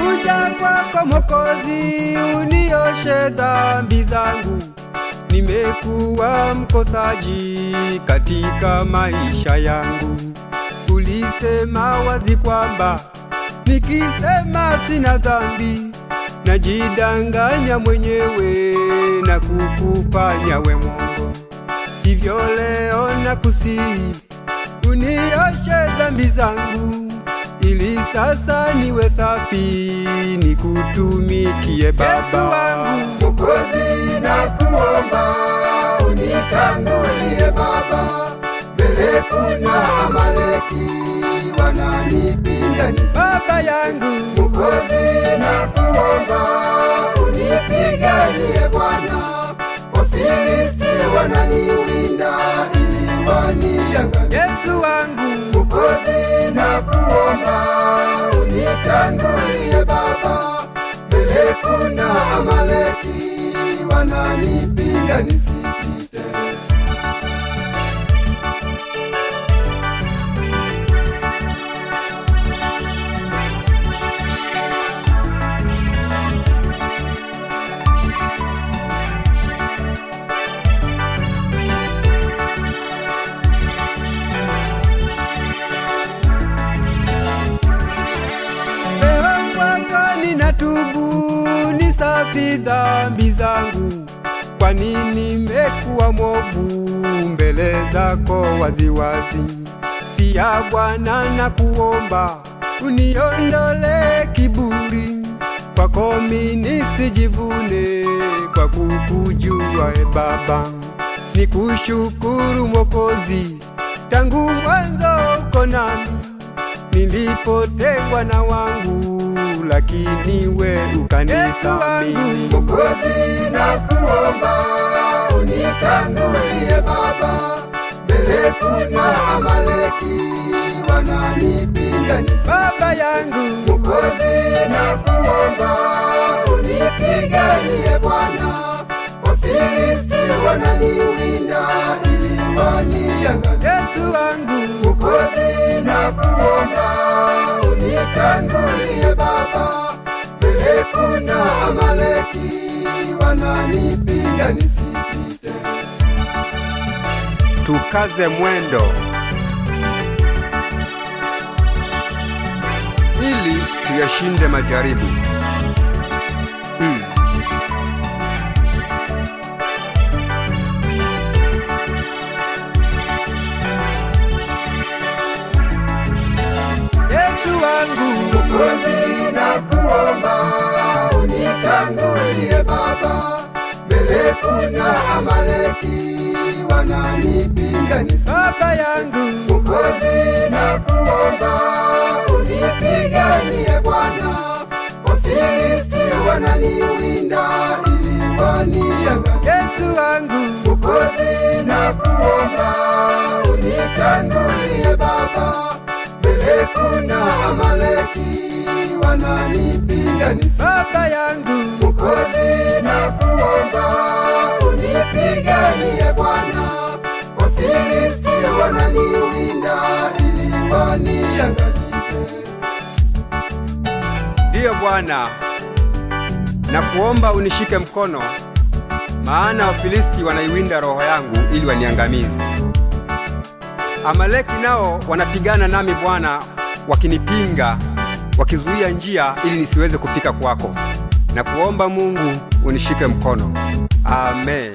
nimekuja kwako Mwokozi, unioshe dhambi zangu. Nimekuwa mkosaji katika maisha yangu. Ulisema wazi kwamba nikisema sina dhambi, najidanganya mwenyewe na kukufanya we Mungu. Hivyo leo nakusihi unioshe dhambi zangu, ili sasa niwe safi nikutumikie Baba. Yesu wangu Mwokozi, nakuomba unitangulie Baba, mbele kuna Amaleki wananipinga. Baba yangu Mwokozi, nakuomba unipiganie Bwana, Wafilisti wananiwinda ili waniangamize. Yesu wangu Mwokozi, nakuomba unitangulie Baba, mbele kuna Amaleki wananipinga nisipite. Natubu nisafi dhambi zangu, kwani nimekuwa mwovu mbele zako waziwazi. Pia Bwana nakuomba uniondole kiburi, kwako mimi nisijivune, kwa kukujua Baba. Nikushukuru Mwokozi, tangu mwanzo uko nami, nilipotengwa na wangu lakini we ukanithamini. Mwokozi, nakuomba unitangulie Baba, mbele kuna Amaleki wananipinga. Baba yangu Mwokozi, nakuomba unipiganie Bwana, Wafilisti wananiwinda ili waniangamize. Yesu wangu Mwokozi, nakuomba unitangulie Baba, mbele kuna Amaleki wananipinga nisipite. tukaze mwendo ili tuyashinde majaribu. Mwokozi, nakuomba unitangulie Baba, mbele kuna Amaleki wananipinga. Baba yangu Mwokozi, nakuomba unipiganie Bwana, Wafilisti wananiwinda ili waniangamize. Yesu wangu Mwokozi, nakuomba unitangulie Baba, mbele kuna Amaleki wananipinga. Baba yangu Mwokozi, nakuomba unipiganie Bwana, Wafilisti wananiwinda ili waniangamize. ndiyo Bwana, nakuomba unishike mkono, maana Wafilisti wanaiwinda roho yangu ili waniangamize. Amaleki nao wanapigana nami Bwana, wakinipinga, wakizuia njia ili nisiweze kufika kwako. Nakuomba Mungu unishike mkono. Amen.